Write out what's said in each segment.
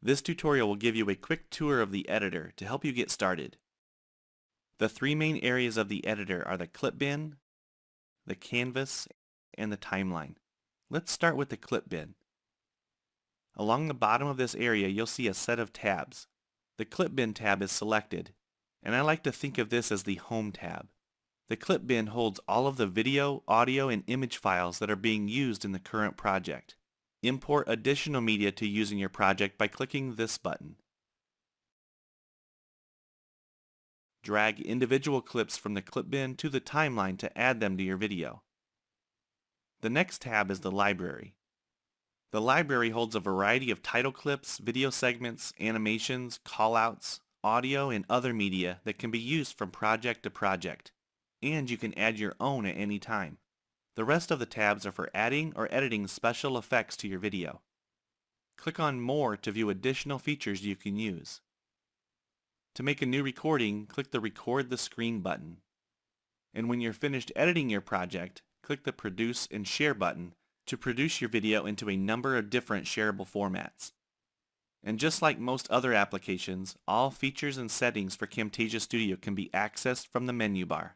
This tutorial will give you a quick tour of the editor to help you get started. The three main areas of the editor are the clip bin, the canvas, and the timeline. Let's start with the clip bin. Along the bottom of this area you'll see a set of tabs. The clip bin tab is selected, and I like to think of this as the home tab. The clip bin holds all of the video, audio, and image files that are being used in the current project. Import additional media to use in your project by clicking this button. Drag individual clips from the clip bin to the timeline to add them to your video. The next tab is the library. The library holds a variety of title clips, video segments, animations, callouts, audio, and other media that can be used from project to project, and you can add your own at any time. The rest of the tabs are for adding or editing special effects to your video. Click on More to view additional features you can use. To make a new recording, click the Record the Screen button. And when you're finished editing your project, click the Produce and Share button to produce your video into a number of different shareable formats. And just like most other applications, all features and settings for Camtasia Studio can be accessed from the menu bar.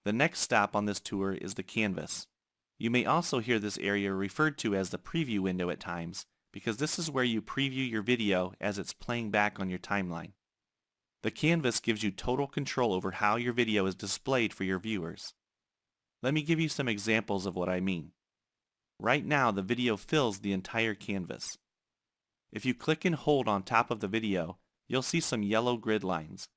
The next stop on this tour is the canvas. You may also hear this area referred to as the preview window at times, because this is where you preview your video as it's playing back on your timeline. The canvas gives you total control over how your video is displayed for your viewers. Let me give you some examples of what I mean. Right now the video fills the entire canvas. If you click and hold on top of the video, you'll see some yellow grid lines.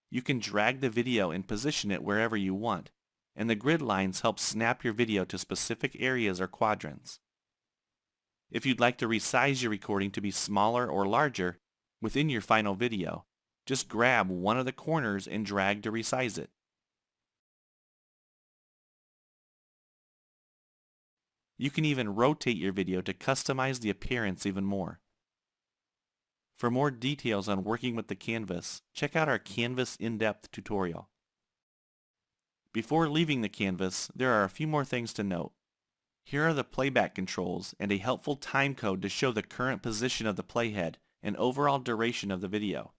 You can drag the video and position it wherever you want, and the grid lines help snap your video to specific areas or quadrants. If you'd like to resize your recording to be smaller or larger within your final video, just grab one of the corners and drag to resize it. You can even rotate your video to customize the appearance even more. For more details on working with the canvas, check out our Canvas in-depth tutorial. Before leaving the canvas, there are a few more things to note. Here are the playback controls and a helpful time code to show the current position of the playhead and overall duration of the video.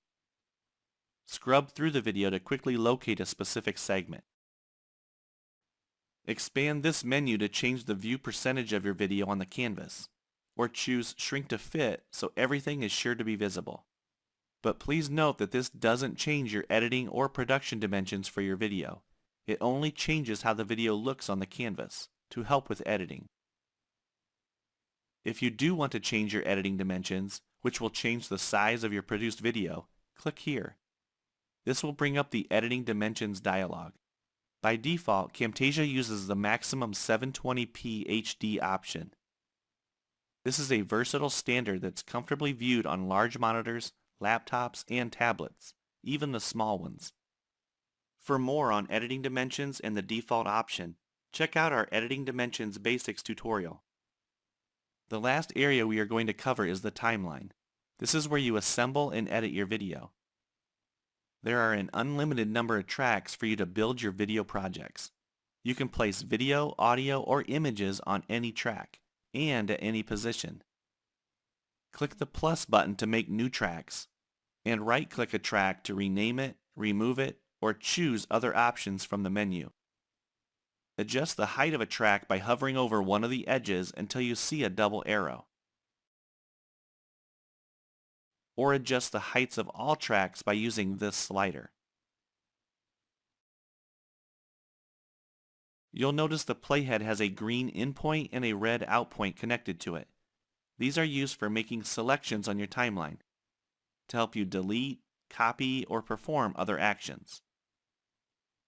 Scrub through the video to quickly locate a specific segment. Expand this menu to change the view percentage of your video on the canvas, or choose Shrink to Fit so everything is sure to be visible. But please note that this doesn't change your editing or production dimensions for your video. It only changes how the video looks on the canvas to help with editing. If you do want to change your editing dimensions, which will change the size of your produced video, click here. This will bring up the Editing Dimensions dialog. By default, Camtasia uses the maximum 720p HD option. This is a versatile standard that's comfortably viewed on large monitors, laptops, and tablets, even the small ones. For more on editing dimensions and the default option, check out our Editing Dimensions Basics tutorial. The last area we are going to cover is the timeline. This is where you assemble and edit your video. There are an unlimited number of tracks for you to build your video projects. You can place video, audio, or images on any track, and at any position. Click the plus button to make new tracks, and right-click a track to rename it, remove it, or choose other options from the menu. Adjust the height of a track by hovering over one of the edges until you see a double arrow. Or adjust the heights of all tracks by using this slider. You'll notice the playhead has a green in point and a red out point connected to it. These are used for making selections on your timeline to help you delete, copy, or perform other actions.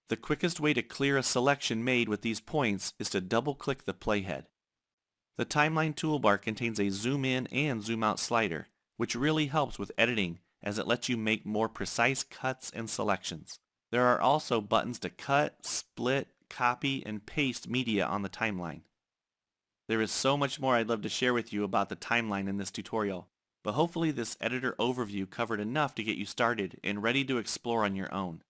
The quickest way to clear a selection made with these points is to double-click the playhead. The timeline toolbar contains a zoom in and zoom out slider, which really helps with editing as it lets you make more precise cuts and selections. There are also buttons to cut, split, copy, and paste media on the timeline. There is so much more I'd love to share with you about the timeline in this tutorial, but hopefully this editor overview covered enough to get you started and ready to explore on your own.